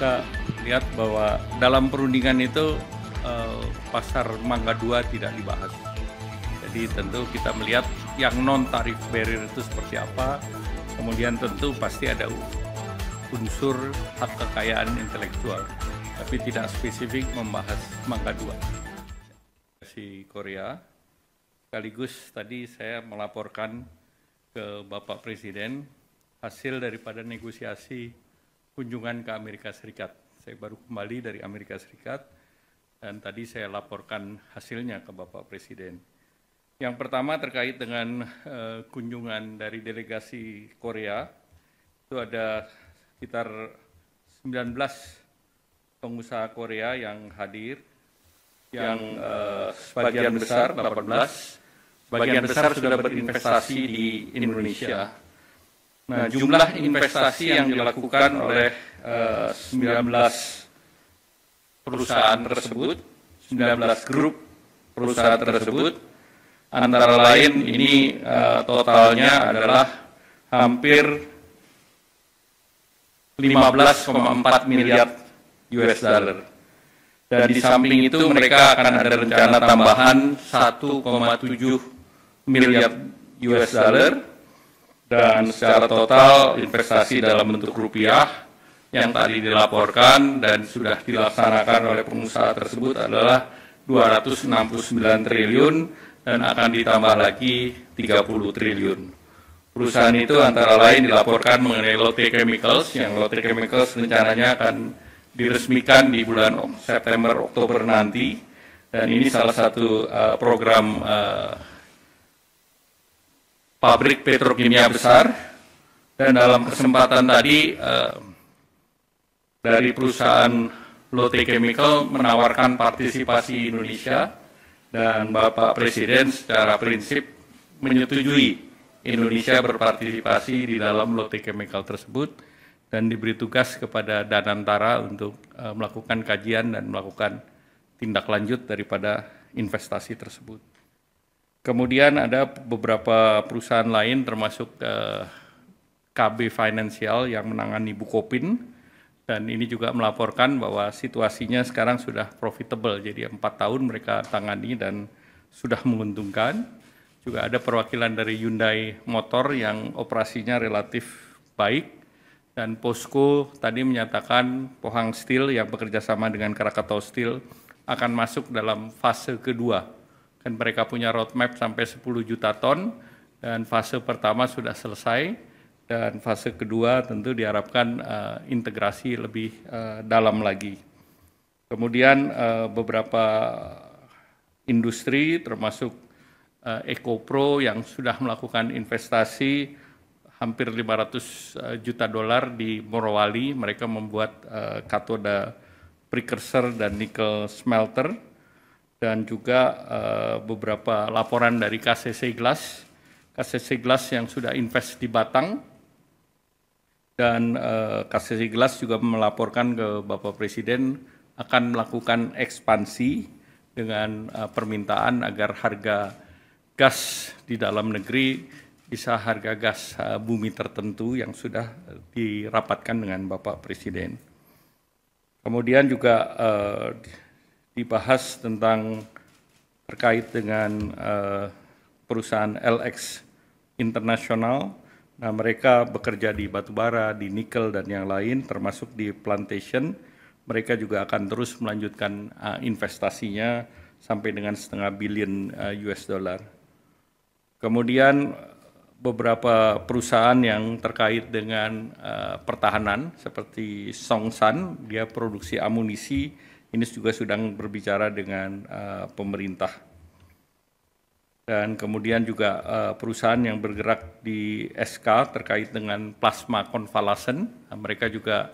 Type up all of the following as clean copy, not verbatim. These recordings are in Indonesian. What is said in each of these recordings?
kita lihat bahwa dalam perundingan itu pasar Mangga 2 tidak dibahas. Jadi tentu kita melihat yang non-tarif barrier itu seperti apa, kemudian tentu pasti ada unsur hak kekayaan intelektual, tapi tidak spesifik membahas Mangga 2. Si Korea, sekaligus tadi saya melaporkan ke Bapak Presiden hasil daripada negosiasi kunjungan ke Amerika Serikat. Saya baru kembali dari Amerika Serikat dan tadi saya laporkan hasilnya ke Bapak Presiden. Yang pertama terkait dengan kunjungan dari delegasi Korea, itu ada sekitar 19 pengusaha Korea yang hadir, yang sebagian besar, 18, sebagian besar sudah berinvestasi di Indonesia. Nah, jumlah investasi yang dilakukan oleh 19 perusahaan tersebut, 19 grup perusahaan tersebut, antara lain ini totalnya adalah hampir 15,4 miliar US dollar. Dan di samping itu mereka akan ada rencana tambahan 1,7 miliar US dollar. Dan secara total investasi dalam bentuk rupiah yang tadi dilaporkan dan sudah dilaksanakan oleh pengusaha tersebut adalah 269 triliun dan akan ditambah lagi 30 triliun. Perusahaan itu antara lain dilaporkan mengenai Lotte Chemicals, yang Lotte Chemicals rencananya akan diresmikan di bulan September-Oktober nanti, dan ini salah satu program pabrik petrokimia besar. Dan dalam kesempatan tadi dari perusahaan Lotte Chemical menawarkan partisipasi Indonesia, dan Bapak Presiden secara prinsip menyetujui Indonesia berpartisipasi di dalam Lotte Chemical tersebut dan diberi tugas kepada Danantara untuk melakukan kajian dan melakukan tindak lanjut daripada investasi tersebut. Kemudian ada beberapa perusahaan lain termasuk KB Financial yang menangani Bukopin, dan ini juga melaporkan bahwa situasinya sekarang sudah profitable, jadi 4 tahun mereka tangani dan sudah menguntungkan. Juga ada perwakilan dari Hyundai Motor yang operasinya relatif baik, dan POSCO tadi menyatakan Pohang Steel yang bekerja sama dengan Krakatau Steel akan masuk dalam fase kedua. Dan mereka punya roadmap sampai 10 juta ton, dan fase pertama sudah selesai. Dan fase kedua tentu diharapkan integrasi lebih dalam lagi. Kemudian beberapa industri termasuk EcoPro yang sudah melakukan investasi hampir 500 juta dolar di Morowali. Mereka membuat katoda precursor dan nikel smelter, dan juga beberapa laporan dari KCC Glass. KCC Glass yang sudah invest di Batang, dan KCC Glass juga melaporkan ke Bapak Presiden akan melakukan ekspansi dengan permintaan agar harga gas di dalam negeri bisa harga gas bumi tertentu yang sudah dirapatkan dengan Bapak Presiden. Kemudian juga dibahas tentang terkait dengan perusahaan LX Internasional. Nah, mereka bekerja di batubara, di nikel, dan yang lain, termasuk di plantation. Mereka juga akan terus melanjutkan investasinya sampai dengan $500 miliar US dollar. Kemudian beberapa perusahaan yang terkait dengan pertahanan, seperti Songsan, dia produksi amunisi, ini juga sedang berbicara dengan pemerintah. Dan kemudian juga perusahaan yang bergerak di SK terkait dengan plasma konvalesen, mereka juga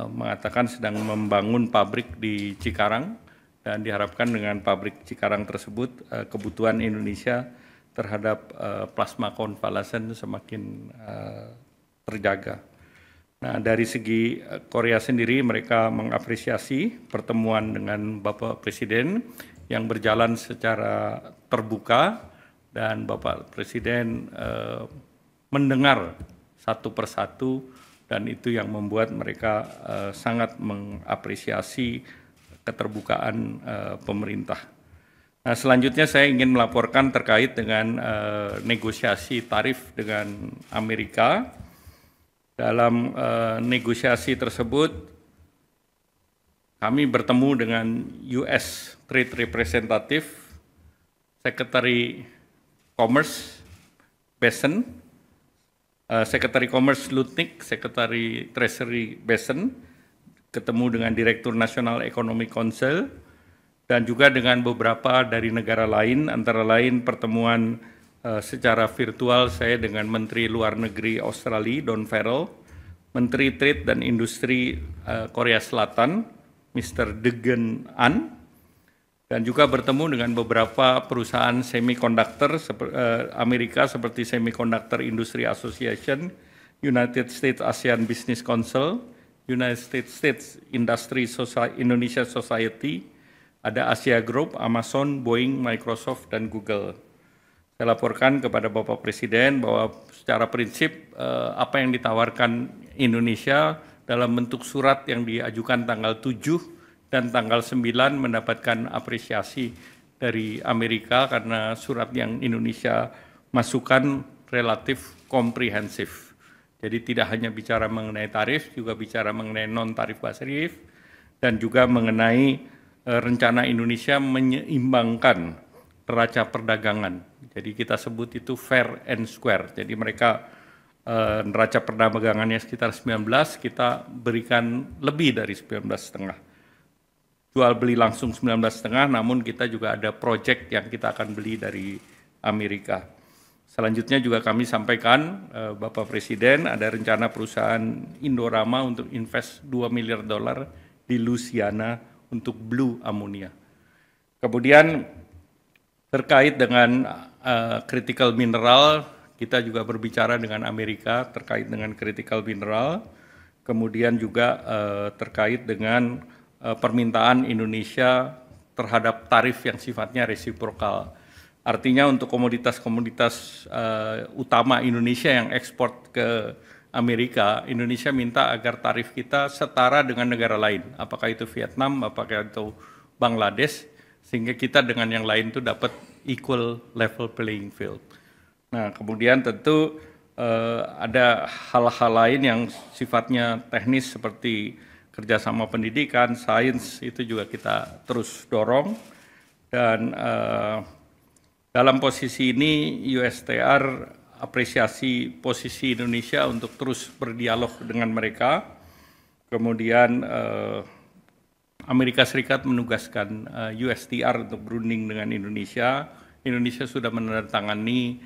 mengatakan sedang membangun pabrik di Cikarang, dan diharapkan dengan pabrik Cikarang tersebut kebutuhan Indonesia terhadap plasma konvalesen semakin terjaga. Nah, dari segi Korea sendiri, mereka mengapresiasi pertemuan dengan Bapak Presiden yang berjalan secara terbuka, dan Bapak Presiden mendengar satu persatu dan itu yang membuat mereka sangat mengapresiasi keterbukaan pemerintah. Nah, selanjutnya saya ingin melaporkan terkait dengan negosiasi tarif dengan Amerika. Dalam negosiasi tersebut, kami bertemu dengan US Trade Representative, Secretary Commerce Besen, Secretary Commerce Lutnick, Secretary Treasury Besen, ketemu dengan Direktur Nasional Economic Council, dan juga dengan beberapa dari negara lain, antara lain pertemuan secara virtual saya dengan Menteri Luar Negeri Australia, Don Farrell, Menteri Trade dan Industri Korea Selatan, Mr. Degen An, dan juga bertemu dengan beberapa perusahaan semiconductor Amerika seperti Semiconductor Industry Association, United States ASEAN Business Council, United States Industry Indonesia Society, ada Asia Group, Amazon, Boeing, Microsoft, dan Google. Saya laporkan kepada Bapak Presiden bahwa secara prinsip apa yang ditawarkan Indonesia dalam bentuk surat yang diajukan tanggal 7 dan tanggal 9 mendapatkan apresiasi dari Amerika karena surat yang Indonesia masukkan relatif komprehensif. Jadi tidak hanya bicara mengenai tarif, juga bicara mengenai non-tarif tarif, dan juga mengenai rencana Indonesia menyeimbangkan neraca perdagangan. Jadi kita sebut itu fair and square. Jadi mereka neraca perdagangannya sekitar 19, kita berikan lebih dari 19,5. Jual beli langsung 19,5, namun kita juga ada proyek yang kita akan beli dari Amerika. Selanjutnya juga kami sampaikan, Bapak Presiden, ada rencana perusahaan Indorama untuk invest $2 miliar di Louisiana untuk blue ammonia. Kemudian terkait dengan critical mineral, kita juga berbicara dengan Amerika terkait dengan critical mineral, kemudian juga terkait dengan permintaan Indonesia terhadap tarif yang sifatnya resiprokal. Artinya untuk komoditas-komoditas utama Indonesia yang ekspor ke Amerika, Indonesia minta agar tarif kita setara dengan negara lain, apakah itu Vietnam, apakah itu Bangladesh, sehingga kita dengan yang lain itu dapat equal level playing field. Nah, kemudian tentu ada hal-hal lain yang sifatnya teknis seperti kerjasama pendidikan, sains, itu juga kita terus dorong. Dan dalam posisi ini USTR apresiasi posisi Indonesia untuk terus berdialog dengan mereka. Kemudian Amerika Serikat menugaskan USTR untuk berunding dengan Indonesia. Indonesia sudah menandatangani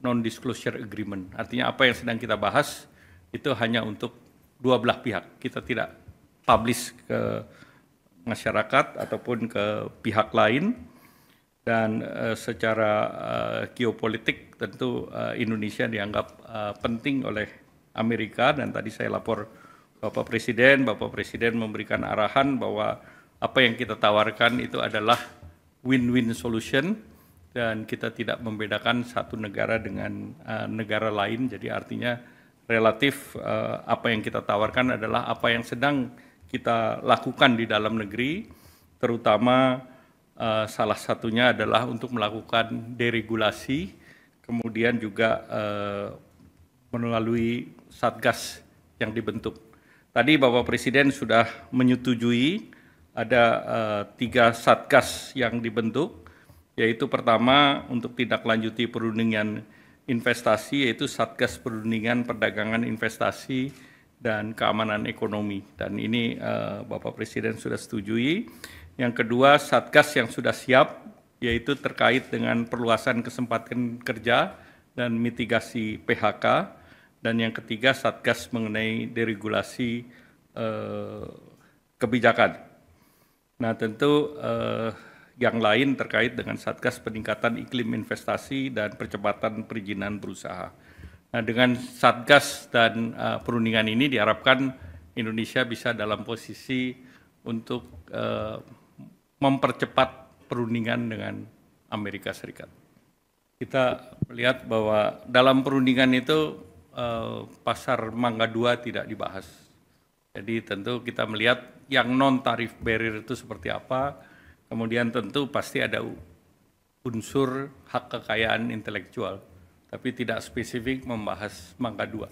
non-disclosure agreement. Artinya apa yang sedang kita bahas itu hanya untuk dua belah pihak. Kita tidak publish ke masyarakat ataupun ke pihak lain. Dan secara geopolitik tentu Indonesia dianggap penting oleh Amerika, dan tadi saya lapor Bapak Presiden memberikan arahan bahwa apa yang kita tawarkan itu adalah win-win solution dan kita tidak membedakan satu negara dengan negara lain. Jadi artinya relatif apa yang kita tawarkan adalah apa yang sedang kita lakukan di dalam negeri, terutama salah satunya adalah untuk melakukan deregulasi, kemudian juga melalui Satgas yang dibentuk. Tadi Bapak Presiden sudah menyetujui ada 3 Satgas yang dibentuk, yaitu pertama untuk tindak lanjuti perundingan investasi, yaitu Satgas Perundingan Perdagangan Investasi dan Keamanan Ekonomi. Dan ini Bapak Presiden sudah setujui. Yang kedua, Satgas yang sudah siap, yaitu terkait dengan perluasan kesempatan kerja dan mitigasi PHK. Dan yang ketiga, Satgas mengenai deregulasi kebijakan. Nah, tentu yang lain terkait dengan Satgas peningkatan iklim investasi dan percepatan perizinan berusaha. Nah, dengan Satgas dan perundingan ini diharapkan Indonesia bisa dalam posisi untuk mempercepat perundingan dengan Amerika Serikat. Kita melihat bahwa dalam perundingan itu pasar Mangga 2 tidak dibahas. Jadi tentu kita melihat yang non-tarif barrier itu seperti apa, kemudian tentu pasti ada unsur hak kekayaan intelektual, tapi tidak spesifik membahas Mangga 2.